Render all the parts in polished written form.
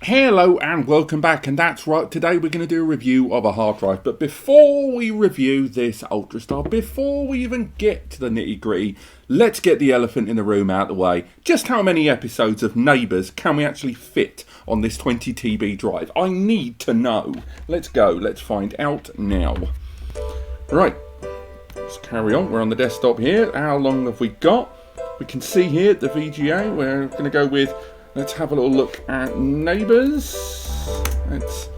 Hello and welcome back, and that's right, today we're going to do a review of a hard drive. But before we review this Ultrastar, before we even get to the nitty gritty, let's get the elephant in the room out of the way. Just how many episodes of Neighbours can we actually fit on this 20 TB drive? I need to know. Let's go, let's find out now. Right, let's carry on. We're on the desktop here. How long have we got? We can see here the VGA. We're going to go with, let's have a little look at Neighbours. That's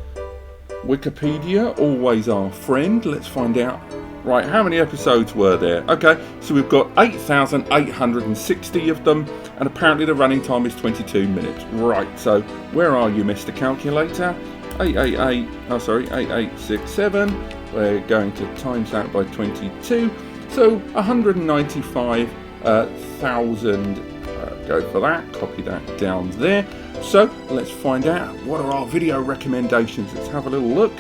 Wikipedia, always our friend. Let's find out. Right, how many episodes were there? Okay, so we've got 8,860 of them, and apparently the running time is 22 minutes. Right, so where are you, Mr. Calculator? 8867. We're going to times that by 22. So 195,000. Go for that, copy that down there. So let's find out what are our video recommendations. Let's have a little look.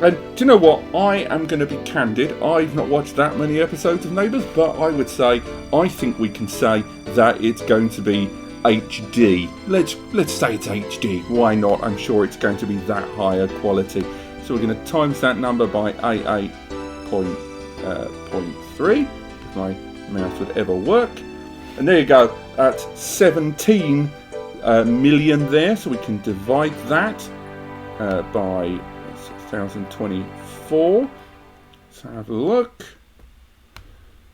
And do you know what? I am going to be candid. I've not watched that many episodes of Neighbours, but I would say, I think we can say that it's going to be HD. Let's say it's HD. Why not? I'm sure it's going to be that higher quality. So we're going to times that number by 88.3, if my mouse would ever work. And there you go, that's 17 million there, so we can divide that by 6,024. Let's have a look.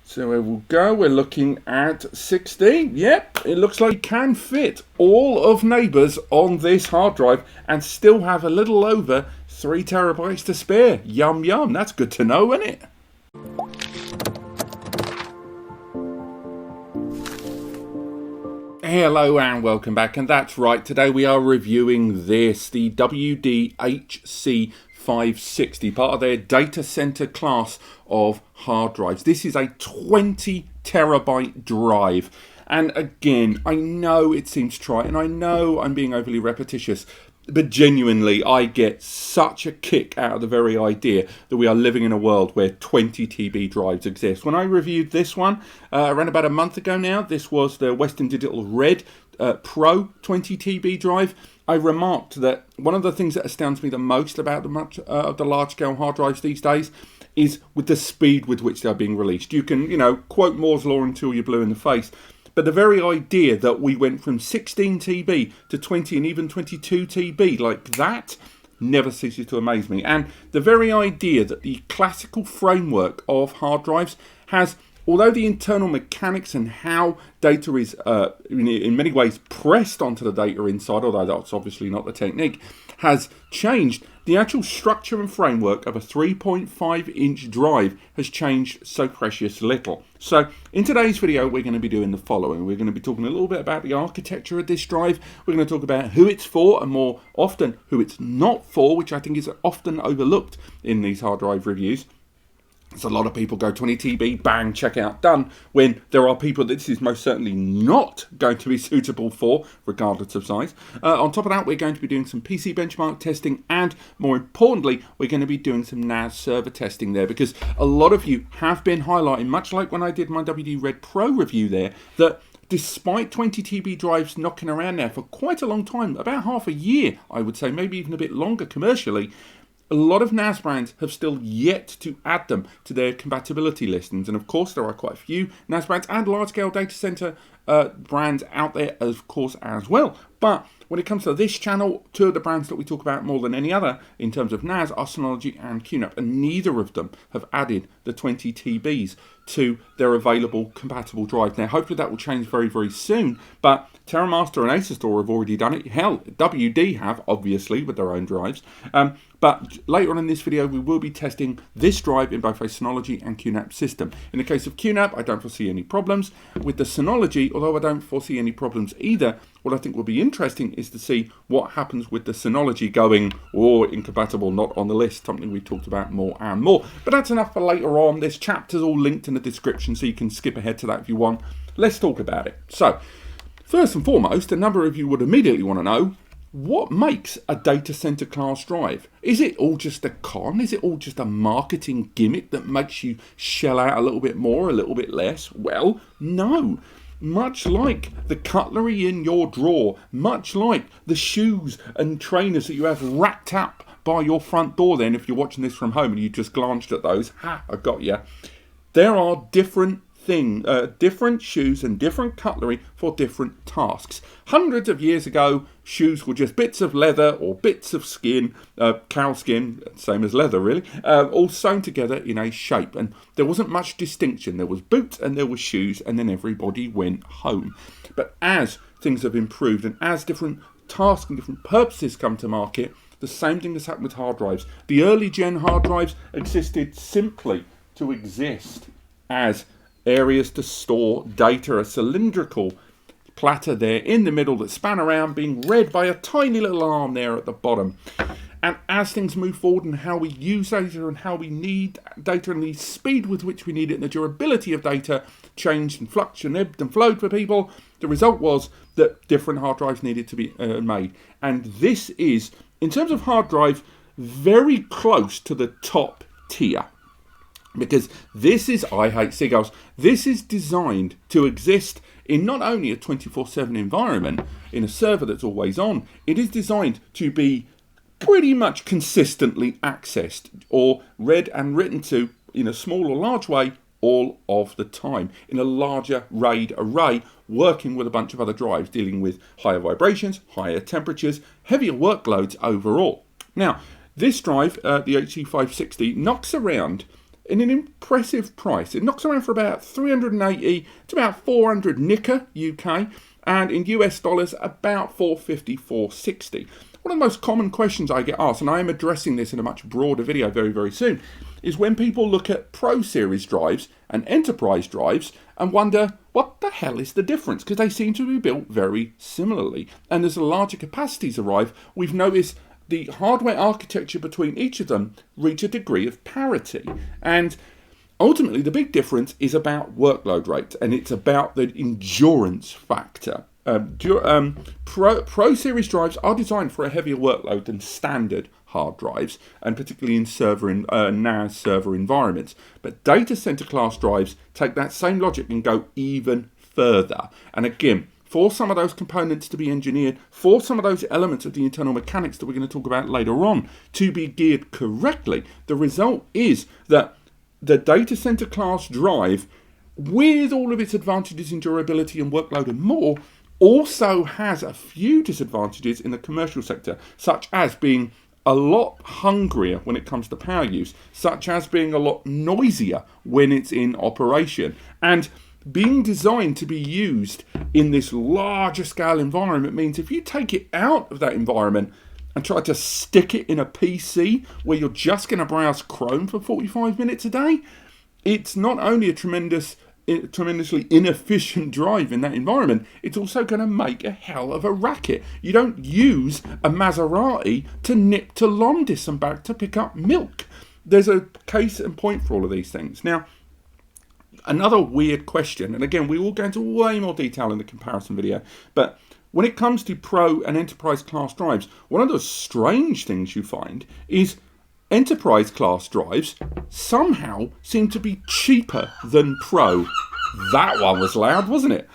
So where we'll go, we're looking at 16. Yep, it looks like we can fit all of Neighbours on this hard drive and still have a little over 3 terabytes to spare. Yum yum, that's good to know, isn't it? Hello and welcome back, and that's right, today we are reviewing this, the WD HC560, part of their Data Center Class of hard drives. This is a 20 terabyte drive, and again, I know it seems trite, and I know I'm being overly repetitious, but genuinely, I get such a kick out of the very idea that we are living in a world where 20 TB drives exist. When I reviewed this one around about a month ago now, this was the Western Digital Red PRO 20 TB drive. I remarked that one of the things that astounds me the most about the large-scale hard drives these days is with the speed with which they're being released. You can, quote Moore's Law until you're blue in the face. But the very idea that we went from 16 TB to 20 and even 22 TB like that never ceases to amaze me. And the very idea that the classical framework of hard drives has, although the internal mechanics and how data is in many ways pressed onto the data inside, although that's obviously not the technique, has changed, the actual structure and framework of a 3.5-inch drive has changed so precious little. So in today's video, we're going to be doing the following. We're going to be talking a little bit about the architecture of this drive. We're going to talk about who it's for and more often who it's not for, which I think is often overlooked in these hard drive reviews. There's a lot of people go 20 TB, bang, check out, done, when there are people that this is most certainly not going to be suitable for, regardless of size. On top of that, we're going to be doing some PC benchmark testing, and more importantly, we're going to be doing some NAS server testing there, because a lot of you have been highlighting, much like when I did my WD Red Pro review there, that despite 20 TB drives knocking around there for quite a long time, about half a year, I would say, maybe even a bit longer commercially, a lot of NAS brands have still yet to add them to their compatibility listings. And of course, there are quite a few NAS brands and large-scale data center brands out there, of course, as well. But when it comes to this channel, two of the brands that we talk about more than any other in terms of NAS are Synology and QNAP, and neither of them have added the 20 TBs to their available compatible drive. Now, hopefully that will change very, very soon, but TerraMaster and ASUS have already done it. Hell, WD have, obviously, with their own drives. But later on in this video, we will be testing this drive in both a Synology and QNAP system. In the case of QNAP, I don't foresee any problems. With the Synology, although I don't foresee any problems either, what I think will be interesting is to see what happens with the Synology going, incompatible, not on the list, something we've talked about more and more. But that's enough for later on. This chapter's all linked in the description, so you can skip ahead to that if you want. Let's talk about it. So, first and foremost, a number of you would immediately want to know, what makes a data center class drive? Is it all just a con? Is it all just a marketing gimmick that makes you shell out a little bit more, a little bit less? Well, no. much like the cutlery in your drawer, much like the shoes and trainers that you have racked up by your front door then, if you're watching this from home and you just glanced at those, ha, I got you. There are different different shoes and different cutlery for different tasks. Hundreds of years ago, shoes were just bits of leather or bits of skin, cow skin, same as leather really, all sewn together in a shape. And there wasn't much distinction. There was boots and there was shoes, and then everybody went home. But as things have improved and as different tasks and different purposes come to market, the same thing has happened with hard drives. The early gen hard drives existed simply to exist as areas to store data, a cylindrical platter there in the middle that span around, being read by a tiny little arm there at the bottom. And as things move forward and how we use data and how we need data and the speed with which we need it and the durability of data changed and fluctuated and ebbed and flowed for people, the result was that different hard drives needed to be made. And this is, in terms of hard drive, very close to the top tier. Because this is, I hate seagulls, this is designed to exist in not only a 24/7 environment, in a server that's always on, it is designed to be pretty much consistently accessed or read and written to in a small or large way all of the time, in a larger RAID array, working with a bunch of other drives, dealing with higher vibrations, higher temperatures, heavier workloads overall. Now, this drive, the HC560, knocks around in an impressive price. It knocks around for about 380 to about 400 Nika UK, and in US dollars about 450, 460. One of the most common questions I get asked, and I am addressing this in a much broader video very, very soon, is when people look at Pro Series drives and Enterprise drives and wonder, what the hell is the difference? Because they seem to be built very similarly. And as the larger capacities arrive, we've noticed the hardware architecture between each of them reach a degree of parity. And ultimately, the big difference is about workload rate, and it's about the endurance factor. Pro Series drives are designed for a heavier workload than standard hard drives, and particularly in NAS server environments. But Data Center Class drives take that same logic and go even further. And again, for some of those components to be engineered, for some of those elements of the internal mechanics that we're going to talk about later on to be geared correctly, the result is that the Data Center Class drive, with all of its advantages in durability and workload and more, also has a few disadvantages in the commercial sector, such as being a lot hungrier when it comes to power use, such as being a lot noisier when it's in operation, and being designed to be used in this larger scale environment means if you take it out of that environment and try to stick it in a PC where you're just going to browse Chrome for 45 minutes a day, it's not only a tremendously inefficient drive in that environment, it's also going to make a hell of a racket. You don't use a Maserati to nip to Londis and back to pick up milk. There's a case and point for all of these things. Now, another weird question, and again, we will go into way more detail in the comparison video, but when it comes to Pro and Enterprise class drives, one of the strange things you find is Enterprise class drives somehow seem to be cheaper than Pro. That one was loud, wasn't it?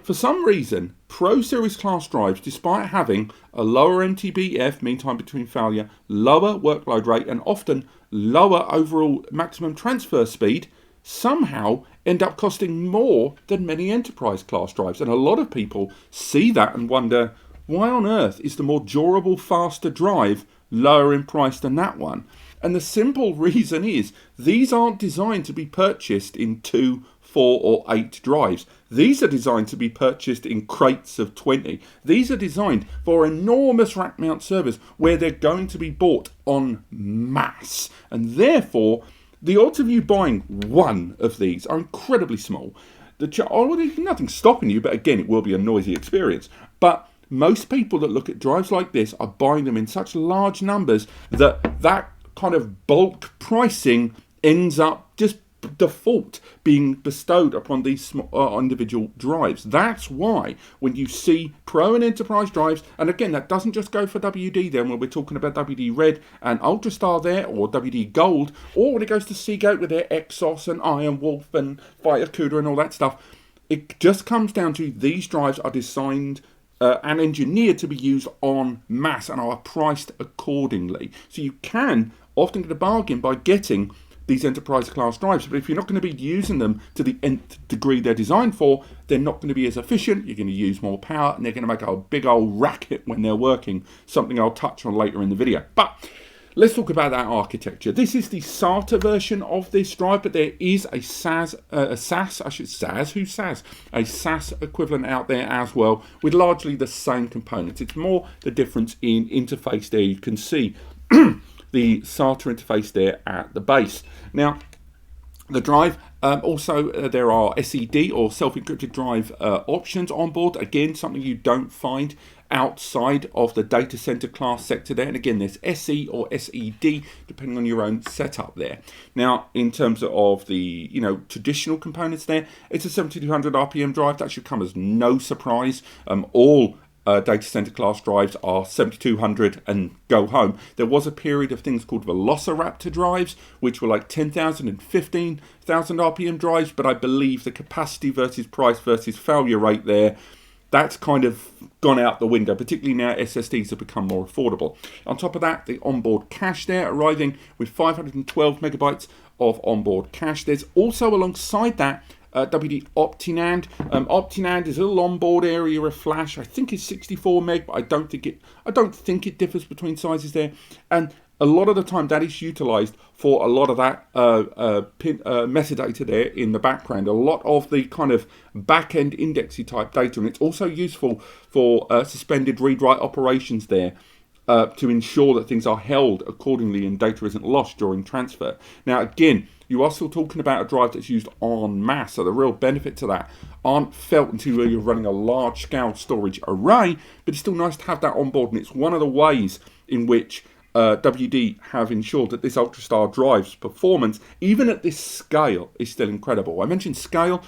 For some reason, Pro Series class drives, despite having a lower MTBF, mean time between failure, lower workload rate, and often lower overall maximum transfer speed, somehow end up costing more than many Enterprise class drives. And a lot of people see that and wonder, why on earth is the more durable, faster drive lower in price than that one? And the simple reason is, these aren't designed to be purchased in 2, 4 or 8 drives. These are designed to be purchased in crates of 20. These are designed for enormous rack mount servers where they're going to be bought en masse. And therefore, the odds of you buying one of these are incredibly small. Nothing's stopping you, but again, it will be a noisy experience. But most people that look at drives like this are buying them in such large numbers that that kind of bulk pricing ends up just default being bestowed upon these small, individual drives. That's why when you see Pro and Enterprise drives, and again, that doesn't just go for WD then when we're talking about WD Red and Ultrastar there, or WD Gold, or when it goes to Seagate with their Exos and Iron Wolf and Vitacuda and all that stuff, It just comes down to these drives are designed and engineered to be used en masse and are priced accordingly. So you can often get a bargain by getting these enterprise class drives, but if you're not going to be using them to the nth degree they're designed for, they're not going to be as efficient, you're going to use more power, and they're going to make a big old racket when they're working, something I'll touch on later in the video. But let's talk about that architecture. This is the SATA version of this drive, but there is a SAS equivalent out there as well, with largely the same components. It's more the difference in interface there. You can see the SATA interface there at the base. Now, the drive, there are SED or self-encrypted drive options on board. Again, something you don't find outside of the data center class sector there. And again, there's SE or SED, depending on your own setup there. Now, in terms of the traditional components there, it's a 7200 RPM drive. That should come as no surprise. All data center class drives are 7200 and go home. There was a period of things called Velociraptor drives, which were like 10,000 and 15,000 RPM drives, but I believe the capacity versus price versus failure rate there, that's kind of gone out the window, particularly now SSDs have become more affordable. On top of that, the onboard cache there, arriving with 512 megabytes of onboard cache. There's also alongside that WD OptiNAND. OptiNAND is a little onboard area of flash. I think it's 64 meg, but I don't think it differs between sizes there. And a lot of the time that is utilized for a lot of that metadata there in the background. A lot of the kind of back-end indexy type data, and it's also useful for suspended read-write operations there. To ensure that things are held accordingly and data isn't lost during transfer. Now, again, you are still talking about a drive that's used en masse, so the real benefit to that aren't felt until you're running a large-scale storage array, but it's still nice to have that on board, and it's one of the ways in which WD have ensured that this Ultrastar drive's performance, even at this scale, is still incredible. I mentioned scale.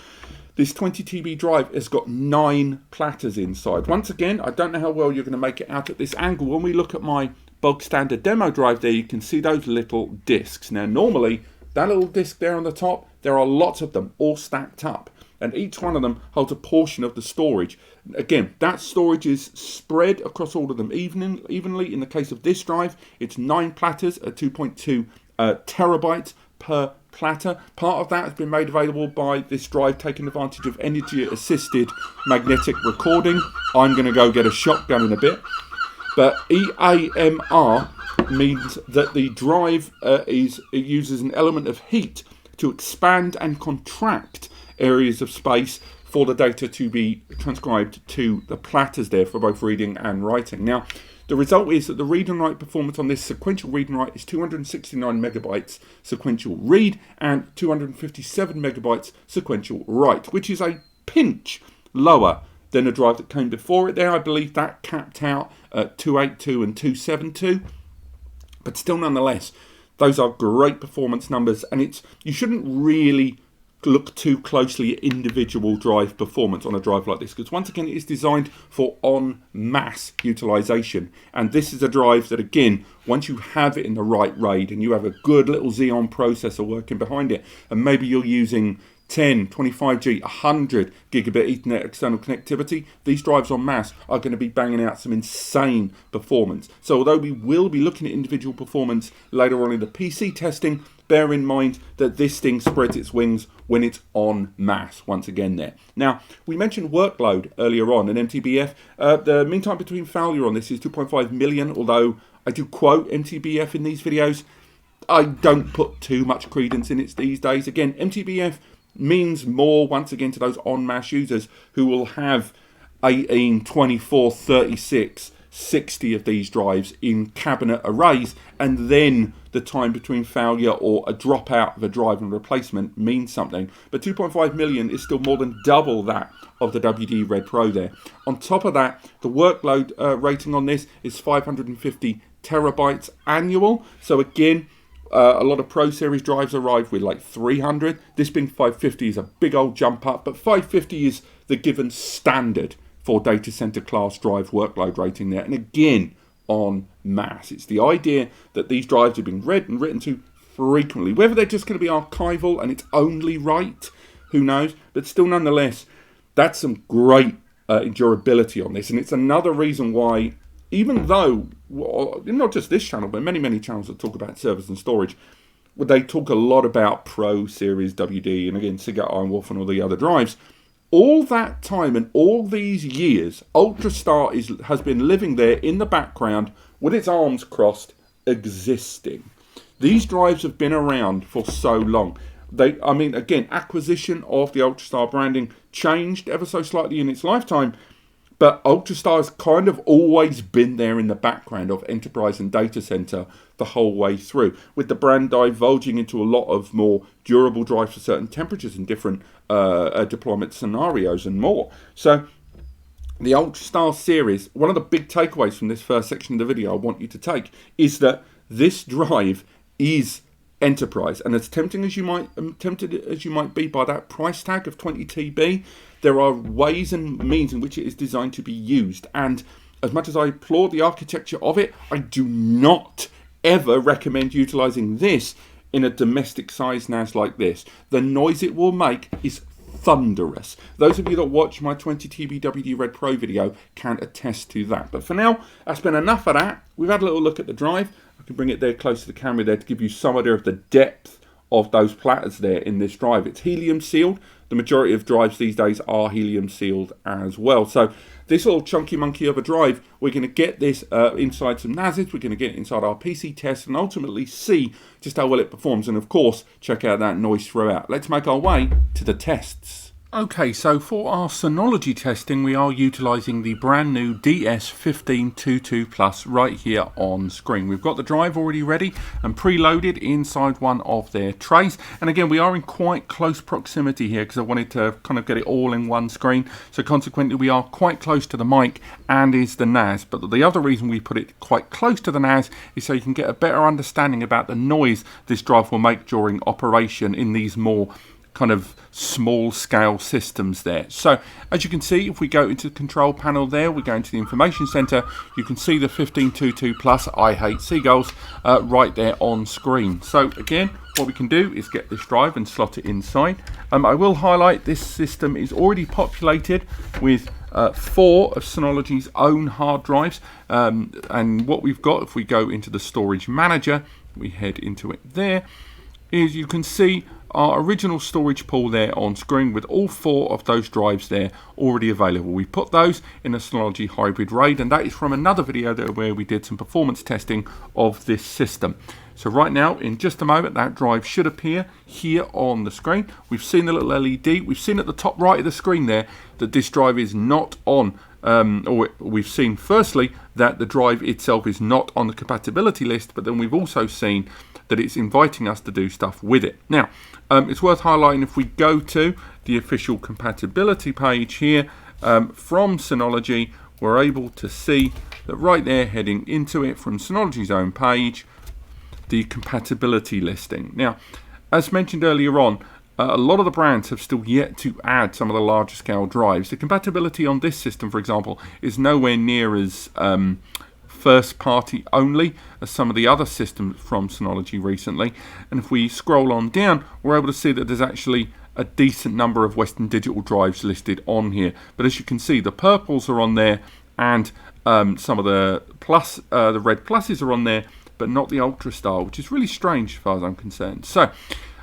This 20 TB drive has got 9 platters inside. Once again, I don't know how well you're going to make it out at this angle. When we look at my bog standard demo drive there, you can see those little discs. Now, normally, that little disc there on the top, there are lots of them all stacked up. And each one of them holds a portion of the storage. Again, that storage is spread across all of them evenly. In the case of this drive, it's 9 platters at 2.2 terabytes per platter. Part of that has been made available by this drive taking advantage of energy assisted magnetic recording. I'm going to go get a shotgun in a bit. But EAMR means that the drive uses an element of heat to expand and contract areas of space for the data to be transcribed to the platters there for both reading and writing. Now, the result is that the read and write performance on this sequential read and write is 269 megabytes sequential read and 257 megabytes sequential write, which is a pinch lower than a drive that came before it there. I believe that capped out at 282 and 272, but still nonetheless, those are great performance numbers, and you shouldn't really look too closely at individual drive performance on a drive like this, because once again it is designed for en masse utilization, and this is a drive that, again, once you have it in the right RAID and you have a good little Xeon processor working behind it, and maybe you're using 10, 25G, 100 gigabit Ethernet external connectivity, these drives en masse are going to be banging out some insane performance. So although we will be looking at individual performance later on in the PC testing, bear in mind that this thing spreads its wings when it's en masse, once again there. Now, we mentioned workload earlier on, and MTBF. The mean time between failure on this is 2.5 million, although I do quote MTBF in these videos. I don't put too much credence in it these days. Again, MTBF means more, once again, to those en masse users who will have 18, 24, 36, 60 of these drives in cabinet arrays, and then the time between failure or a dropout of a drive and replacement means something. But 2.5 million is still more than double that of the WD Red Pro there. On top of that, the workload rating on this is 550 terabytes annual. So again, a lot of Pro Series drives arrive with like 300. This being 550 is a big old jump up, but 550 is the given standard for data center class drive workload rating there. And again, en masse. It's the idea that these drives are being read and written to frequently. Whether they're just going to be archival and it's only right, who knows? But still, nonetheless, That's some great durability on this, and it's another reason why, even though, not just this channel, but many channels that talk about servers and storage, they talk a lot about Pro Series WD, and again, Seagate Iron Wolf and all the other drives. All that time and all these years, Ultrastar has been living there in the background with its arms crossed, existing. These drives have been around for so long. I mean, again, acquisition of the Ultrastar branding changed ever so slightly in its lifetime, but Ultrastar has kind of always been there in the background of enterprise and data center the whole way through, with the brand divulging into a lot of more durable drives for certain temperatures and different deployment scenarios and more. So the Ultrastar series, one of the big takeaways from this first section of the video I want you to take is that this drive is enterprise, and as tempted as you might be by that price tag of 20 TB, there are ways and means in which it is designed to be used. And as much as I applaud the architecture of it, I do not ever recommend utilizing this in a domestic size NAS like this. The noise it will make is thunderous. Those of you that watch my 20 TB WD Red Pro video can attest to that. But for now, that's been enough of that. We've had a little look at the drive. I can bring it there close to the camera there to give you some idea of the depth of those platters there in this drive. It's helium sealed. The majority of drives these days are helium sealed as well. So this little chunky monkey of a drive, we're going to get this inside some NASes, we're going to get it inside our PC test, and ultimately see just how well it performs, and of course check out that noise throughout. Let's make our way to the tests. Okay, so for our Synology testing, we are utilising the brand new DS1522 Plus right here on screen. We've got the drive already ready and preloaded inside one of their trays. And again, we are in quite close proximity here because I wanted to kind of get it all in one screen. So consequently, we are quite close to the mic and is the NAS. But the other reason we put it quite close to the NAS is so you can get a better understanding about the noise this drive will make during operation in these more kind of small scale systems there. So as you can see, if we go into the control panel there, we go into the information center, you can see the 1522 Plus, I hate seagulls, right there on screen. So again, what we can do is get this drive and slot it inside. I will highlight this system is already populated with 4 of Synology's own hard drives, and what we've got, if we go into the storage manager, we head into it there, is you can see our original storage pool there on screen with all 4 of those drives there already available. We put those in a Synology hybrid RAID, and that is from another video there where we did some performance testing of this system. So right now, in just a moment, that drive should appear here on the screen. We've seen the little LED. We've seen at the top right of the screen there that this drive is not on, or we've seen firstly that the drive itself is not on the compatibility list, but then we've also seen that it's inviting us to do stuff with it. Now, it's worth highlighting if we go to the official compatibility page here from Synology, we're able to see that right there, heading into it from Synology's own page, the compatibility listing. Now, as mentioned earlier on, a lot of the brands have still yet to add some of the larger scale drives. The compatibility on this system, for example, is nowhere near as first party only as some of the other systems from Synology recently. And if we scroll on down, we're able to see that there's actually a decent number of Western Digital drives listed on here. But as you can see, the purples are on there, and some of the the red pluses are on there, but not the Ultrastar, which is really strange as far as I'm concerned. So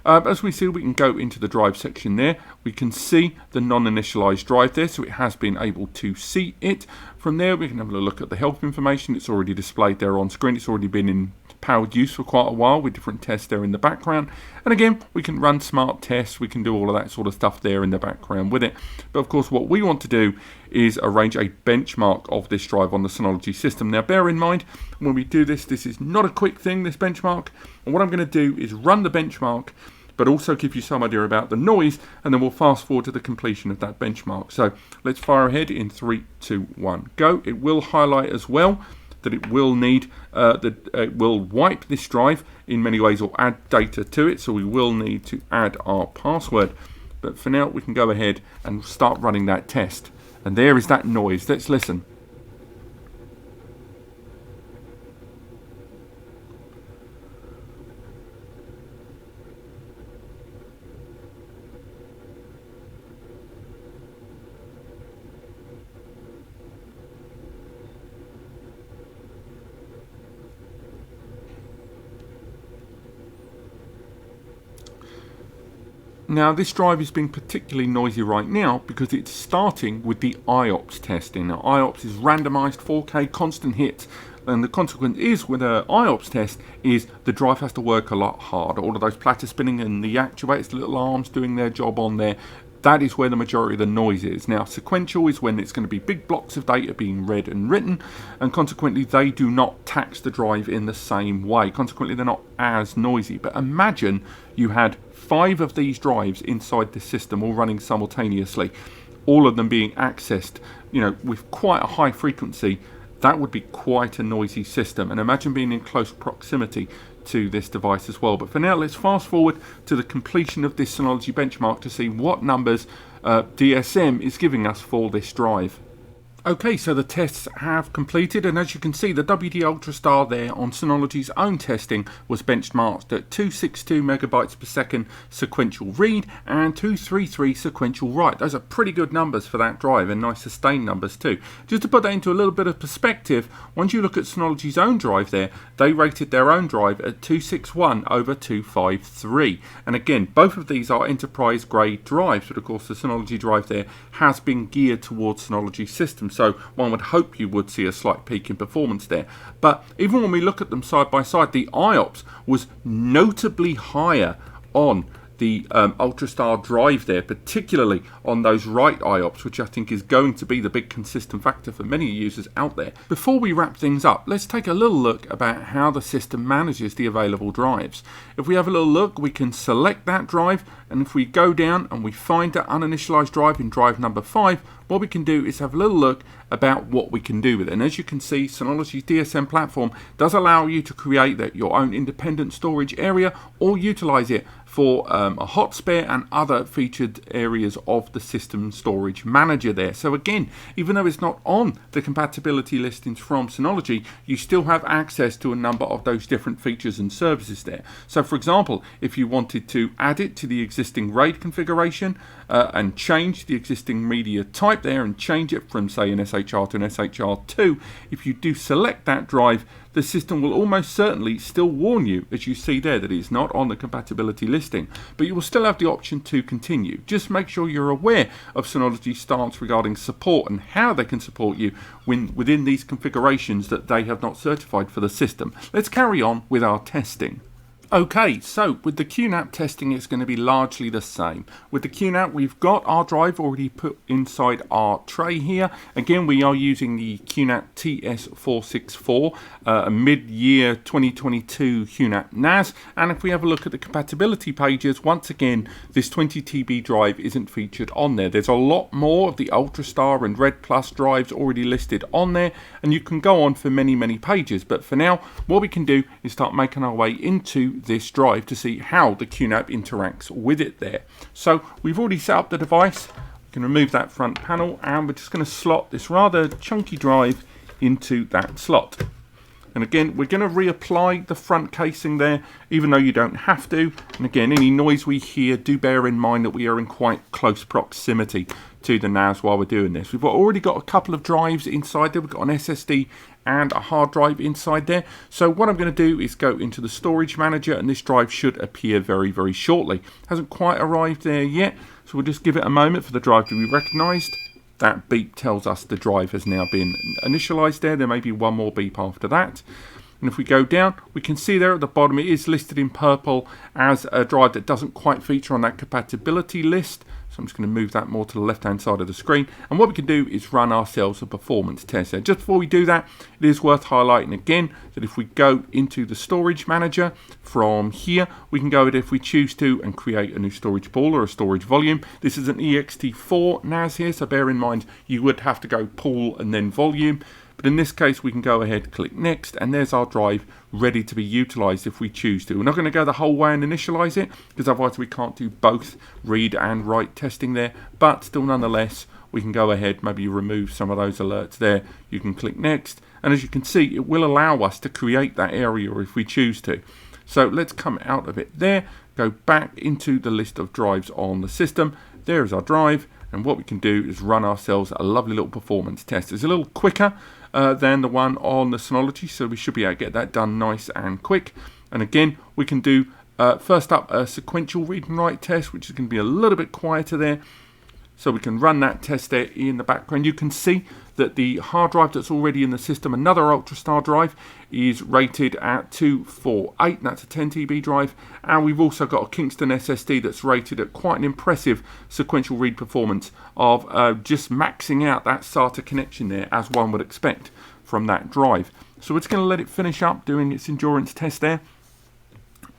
as we see, we can go into the drive section there. We can see the non-initialized drive there, so it has been able to see it. From there, we can have a look at the help information. It's already displayed there on screen. It's already been in powered use for quite a while with different tests there in the background. And again, we can run smart tests. We can do all of that sort of stuff there in the background with it. But of course, what we want to do is arrange a benchmark of this drive on the Synology system. Now, bear in mind, when we do this, this is not a quick thing, this benchmark. And what I'm going to do is run the benchmark, but also give you some idea about the noise, and then we'll fast forward to the completion of that benchmark. So let's fire ahead in 3, 2, 1, go. It will highlight as well that it will need, it will wipe this drive in many ways or add data to it, so we will need to add our password. But for now, we can go ahead and start running that test. And there is that noise. Let's listen. Now this drive is being particularly noisy right now because it's starting with the IOPS testing. Now IOPS is randomized 4K constant hits, and the consequence is with an IOPS test is the drive has to work a lot harder. All of those platter spinning and the actuators, the little arms doing their job on there, that is where the majority of the noise is. Now sequential is when it's going to be big blocks of data being read and written, and consequently they do not tax the drive in the same way. Consequently they're not as noisy. But imagine you had 5 of these drives inside the system all running simultaneously, all of them being accessed, with quite a high frequency. That would be quite a noisy system, and imagine being in close proximity to this device as well. But for now, let's fast forward to the completion of this Synology benchmark to see what numbers DSM is giving us for this drive. Okay, so the tests have completed, and as you can see, the WD Ultrastar there on Synology's own testing was benchmarked at 262 megabytes per second sequential read and 233 sequential write. Those are pretty good numbers for that drive, and nice sustained numbers too. Just to put that into a little bit of perspective, once you look at Synology's own drive there, they rated their own drive at 261 over 253. And again, both of these are enterprise grade drives, but of course the Synology drive there has been geared towards Synology systems. So one would hope you would see a slight peak in performance there. But even when we look at them side by side, the IOPS was notably higher on the Ultrastar drive there, particularly on those write IOPS, which I think is going to be the big consistent factor for many users out there. Before we wrap things up, let's take a little look about how the system manages the available drives. If we have a little look, we can select that drive, and if we go down and we find that uninitialized drive in drive number 5, what we can do is have a little look about what we can do with it. And as you can see, Synology's DSM platform does allow you to create your own independent storage area or utilize it for a hot spare and other featured areas of the system storage manager there. So again, even though it's not on the compatibility listings from Synology, you still have access to a number of those different features and services there. So for example, if you wanted to add it to the existing RAID configuration and change the existing media type there and change it from say an SHR to an SHR2, if you do select that drive, the system will almost certainly still warn you, as you see there, that it's not on the compatibility listing, but you will still have the option to continue. Just make sure you're aware of Synology's stance regarding support and how they can support you within these configurations that they have not certified for the system. Let's carry on with our testing. Okay, so with the QNAP testing, it's going to be largely the same. With the QNAP, we've got our drive already put inside our tray here. Again, we are using the QNAP TS464, a mid-year 2022 QNAP NAS. And if we have a look at the compatibility pages, once again, this 20 TB drive isn't featured on there. There's a lot more of the Ultrastar and Red Plus drives already listed on there, and you can go on for many, many pages. But for now, what we can do is start making our way into this drive to see how the QNAP interacts with it there. So we've already set up the device. We can remove that front panel, and we're just going to slot this rather chunky drive into that slot. And again, we're going to reapply the front casing there, even though you don't have to. And again, any noise we hear, do bear in mind that we are in quite close proximity to the NAS while we're doing this. We've already got a couple of drives inside there. We've got an SSD and a hard drive inside there. So what I'm going to do is go into the storage manager, and this drive should appear very, very shortly. Hasn't quite arrived there yet, so we'll just give it a moment for the drive to be recognized. That beep tells us the drive has now been initialized there. There may be one more beep after that. And if we go down, we can see there at the bottom it is listed in purple as a drive that doesn't quite feature on that compatibility list. So I'm just going to move that more to the left hand side of the screen. And what we can do is run ourselves a performance test there. Just before we do that, it is worth highlighting again that if we go into the storage manager from here, we can go if we choose to and create a new storage pool or a storage volume. This is an ext4 NAS here, so bear in mind you would have to go pool and then volume. But in this case, we can go ahead, click next, and there's our drive ready to be utilized if we choose to. We're not going to go the whole way and initialize it, because otherwise we can't do both read and write testing there. But still, nonetheless, we can go ahead, maybe remove some of those alerts there. You can click next, and as you can see, it will allow us to create that area if we choose to. So let's come out of it there, go back into the list of drives on the system. There's our drive, and what we can do is run ourselves a lovely little performance test. It's a little quicker than the one on the Synology, so we should be able to get that done nice and quick. And again, we can do First up, a sequential read and write test, which is going to be a little bit quieter there. So we can run that test there in the background. You can see that the hard drive that's already in the system, another Ultrastar drive, is rated at 248. That's a 10 TB drive. And we've also got a Kingston SSD that's rated at quite an impressive sequential read performance of just maxing out that SATA connection there, as one would expect from that drive. So we're just going to let it finish up doing its endurance test there.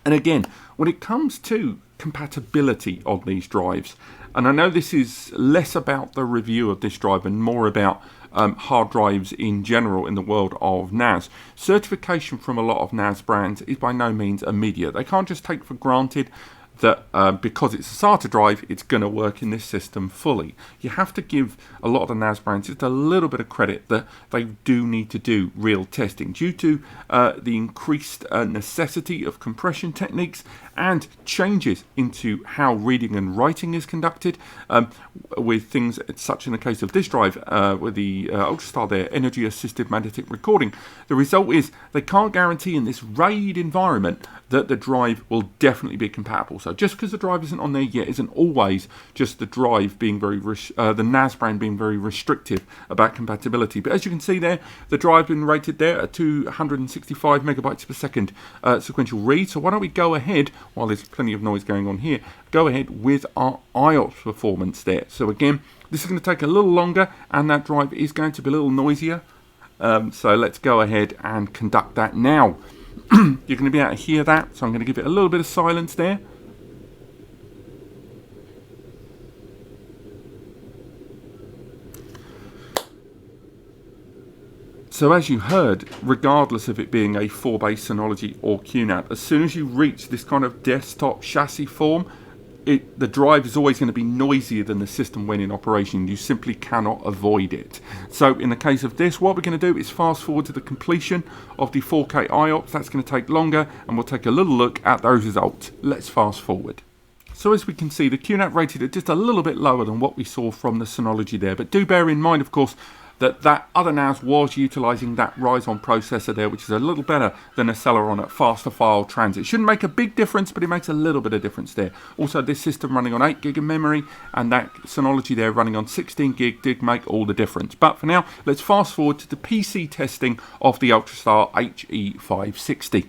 And again, when it comes to compatibility of these drives, and I know this is less about the review of this drive and more about hard drives in general in the world of NAS. Certification from a lot of NAS brands is by no means immediate. They can't just take for granted that because it's a SATA drive, it's going to work in this system fully. You have to give a lot of the NAS brands just a little bit of credit that they do need to do real testing due to the increased necessity of compression techniques and changes into how reading and writing is conducted with things such in the case of this drive with the Ultrastar there, energy assisted magnetic recording. The result is they can't guarantee in this RAID environment that the drive will definitely be compatible. So just because the drive isn't on there yet isn't always just the drive being very the NAS brand being very restrictive about compatibility. But as you can see there, the drive been rated there at 265 megabytes per second sequential read. So why don't we go ahead, while there's plenty of noise going on here, go ahead with our IOPS performance there. So again, this is going to take a little longer and that drive is going to be a little noisier. So let's go ahead and conduct that now. You're going to be able to hear that, so I'm going to give it a little bit of silence there. So as you heard, regardless of it being a 4-base Synology or QNAP, as soon as you reach this kind of desktop chassis form, the drive is always going to be noisier than the system when in operation. You simply cannot avoid it. So in the case of this, what we're going to do is fast forward to the completion of the 4K IOPS. That's going to take longer, and we'll take a little look at those results. Let's fast forward. So as we can see, the QNAP rated it just a little bit lower than what we saw from the Synology there. But do bear in mind, of course, that other NAS was utilising that Ryzen processor there, which is a little better than a Celeron at faster file transit. Shouldn't make a big difference, but it makes a little bit of difference there. Also, this system running on 8 gig of memory and that Synology there running on 16 gig did make all the difference. But for now, let's fast forward to the PC testing of the Ultrastar HC560.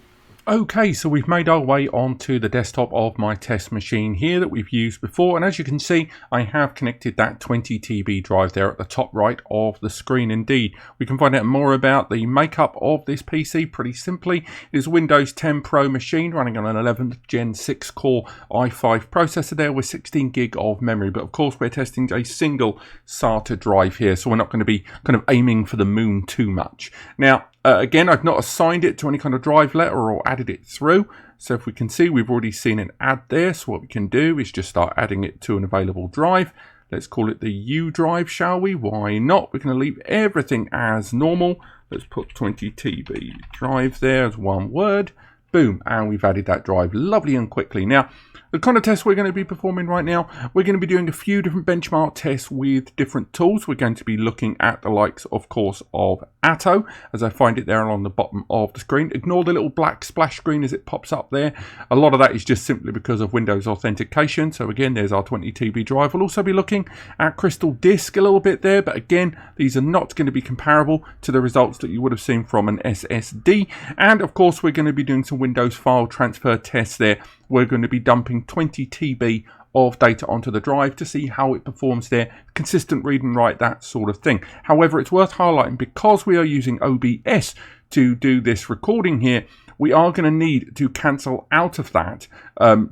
Okay, so we've made our way onto the desktop of my test machine here that we've used before, and as you can see, I have connected that 20 TB drive there at the top right of the screen. Indeed, we can find out more about the makeup of this PC pretty simply. It is a Windows 10 Pro machine running on an 11th Gen 6 core i5 processor there with 16 gig of memory, but of course we're testing a single SATA drive here, so we're not going to be kind of aiming for the moon too much. Now, again, I've not assigned it to any kind of drive letter or added it through. So if we can see, we've already seen an add there. So what we can do is just start adding it to an available drive. Let's call it the U drive, shall we? Why not? We're going to leave everything as normal. Let's put 20 TB drive there as one word. Boom, and we've added that drive lovely and quickly. Now, the kind of tests we're going to be performing right now, we're going to be doing a few different benchmark tests with different tools. We're going to be looking at the likes, of course, of Atto, as I find it there on the bottom of the screen. Ignore the little black splash screen as it pops up there. A lot of that is just simply because of Windows authentication. So again, there's our 20 TB drive. We'll also be looking at Crystal Disk a little bit there, but again, these are not going to be comparable to the results that you would have seen from an SSD. And of course, we're going to be doing some Windows file transfer tests there. We're going to be dumping 20 TB of data onto the drive to see how it performs there, consistent read and write, that sort of thing. However, it's worth highlighting, because we are using OBS to do this recording here, we are going to need to cancel out of that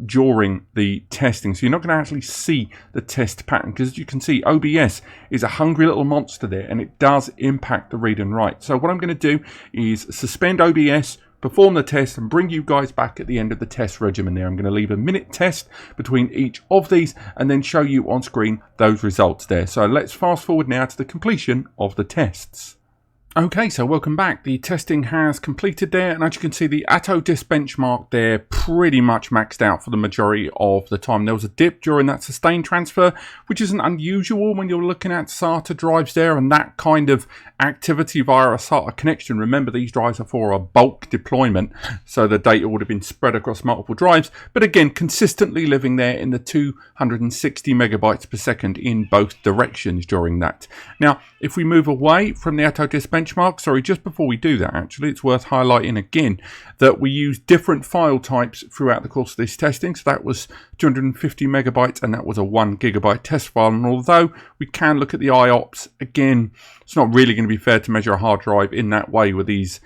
during the testing. So you're not going to actually see the test pattern, because as you can see, OBS is a hungry little monster there, and it does impact the read and write. So what I'm going to do is suspend OBS, perform the test, and bring you guys back at the end of the test regimen there. I'm going to leave a minute test between each of these and then show you on screen those results there. So let's fast forward now to the completion of the tests. Okay, so welcome back. The testing has completed there, and as you can see, the Atto disk benchmark there pretty much maxed out for the majority of the time. There was a dip during that sustained transfer, which isn't unusual when you're looking at SATA drives there and that kind of activity via a SATA connection. Remember, these drives are for a bulk deployment, so the data would have been spread across multiple drives, but again, consistently living there in the 260 megabytes per second in both directions during that. Now, if we move away from the Atto disk benchmark, just before we do that, actually, it's worth highlighting again that we use different file types throughout the course of this testing. So that was 250 megabytes and that was a 1 gigabyte test file. And although we can look at the IOPS, again, it's not really going to be fair to measure a hard drive in that way with these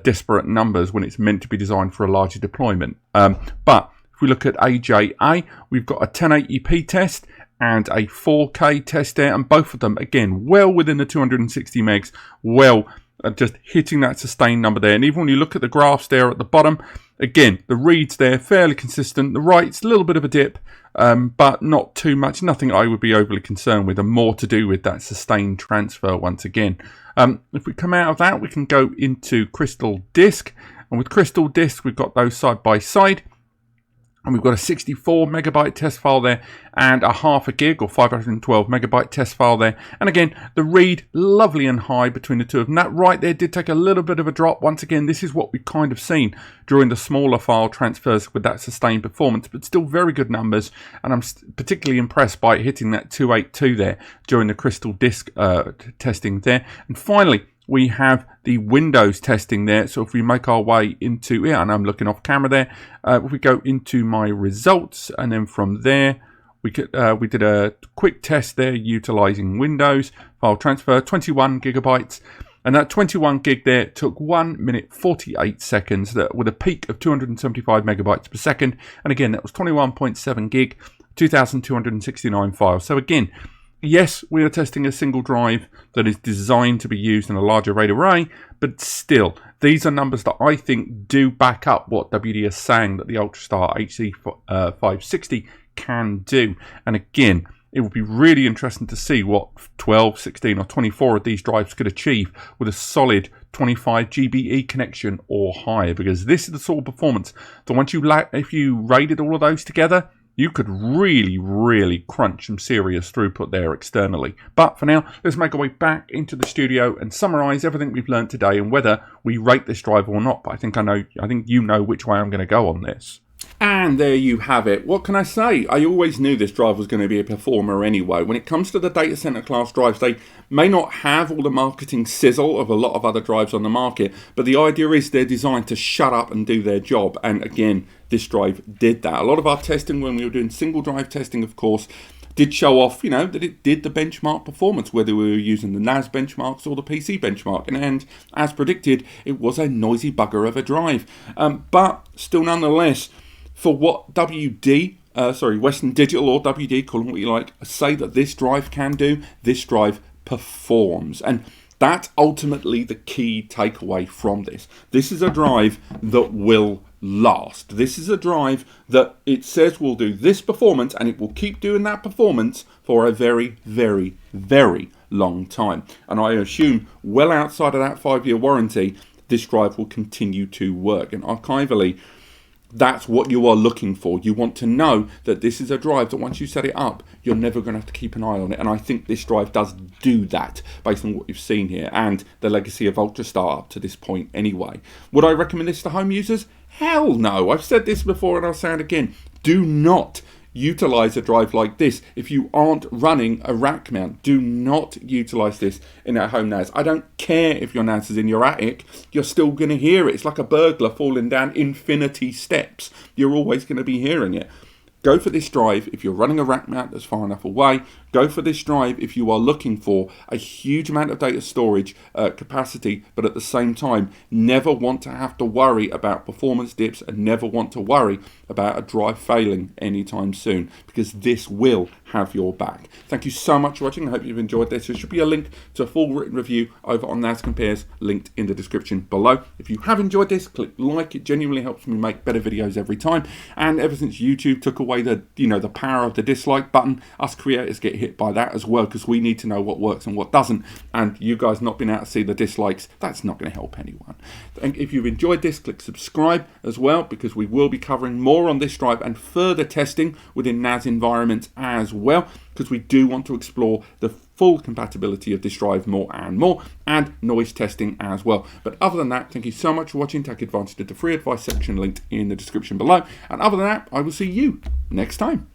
disparate numbers when it's meant to be designed for a larger deployment. But if we look at AJA, we've got a 1080p test and a 4K test there, and both of them, again, well within the 260 megs, just hitting that sustained number there. And even when you look at the graphs there at the bottom, again, the reads there, fairly consistent. The writes, a little bit of a dip, but not too much. Nothing I would be overly concerned with, and more to do with that sustained transfer once again. If we come out of that, we can go into Crystal Disk. And with Crystal Disk, we've got those side by side. And we've got a 64 megabyte test file there and a half a gig or 512 megabyte test file there. And again, the read lovely and high between the two of them. That right there did take a little bit of a drop. Once again, this is what we've kind of seen during the smaller file transfers with that sustained performance, but still very good numbers. And I'm particularly impressed by hitting that 282 there during the Crystal Disk testing there. And finally, we have the Windows testing there. So if we make our way into it, and I'm looking off camera there, if we go into my results, and then from there, we did a quick test there utilizing Windows file transfer, 21 gigabytes. And that 21 gig there took 1 minute 48 seconds with a peak of 275 megabytes per second. And again, that was 21.7 gig, 2,269 files. So again, yes, we are testing a single drive that is designed to be used in a larger RAID array, but still, these are numbers that I think do back up what WD is saying that the Ultrastar HC560 can do. And again, it would be really interesting to see what 12, 16 or 24 of these drives could achieve with a solid 25 GBE connection or higher, because this is the sort of performance that if you raided all of those together, you could really, really crunch some serious throughput there externally. But for now, let's make our way back into the studio and summarize everything we've learned today and whether we rate this drive or not. But I think you know which way I'm going to go on this. And there you have it. What can I say? I always knew this drive was going to be a performer anyway. When it comes to the data center class drives, they may not have all the marketing sizzle of a lot of other drives on the market, but the idea is they're designed to shut up and do their job. And again, this drive did that. A lot of our testing when we were doing single drive testing, of course, did show off, that it did the benchmark performance, whether we were using the NAS benchmarks or the PC benchmark. And as predicted, it was a noisy bugger of a drive. But still nonetheless, for what Western Digital or WD, call them what you like, say that this drive can do, this drive performs. And that's ultimately the key takeaway from this. This is a drive that will last. This is a drive that it says will do this performance, and it will keep doing that performance for a very, very, very long time. And I assume well outside of that 5-year warranty, this drive will continue to work. And archivally, that's what you are looking for. You want to know that this is a drive that once you set it up, you're never going to have to keep an eye on it. And I think this drive does do that based on what you've seen here and the legacy of Ultrastar up to this point anyway. Would I recommend this to home users? Hell no. I've said this before and I'll say it again. Do not utilize a drive like this if you aren't running a rack mount. Do not utilize this in a home NAS. I don't care if your NAS is in your attic, you're still going to hear it. It's like a burglar falling down infinity steps. You're always going to be hearing it. Go for this drive if you're running a rack mount that's far enough away. Go for this drive if you are looking for a huge amount of data storage capacity, but at the same time, never want to have to worry about performance dips and never want to worry about a drive failing anytime soon, because this will have your back. Thank you so much for watching. I hope you've enjoyed this. There should be a link to a full written review over on NAS Compares, linked in the description below. If you have enjoyed this, click like. It genuinely helps me make better videos every time. And ever since YouTube took away the power of the dislike button, us creators get hit hit by that as well, because we need to know what works and what doesn't. And you guys not being able to see the dislikes, that's not going to help anyone. And if you've enjoyed this, click subscribe as well, because we will be covering more on this drive and further testing within NAS environments as well, because we do want to explore the full compatibility of this drive more, and noise testing as well. But other than that, thank you so much for watching. Take advantage of the free advice section linked in the description below. And other than that, I will see you next time.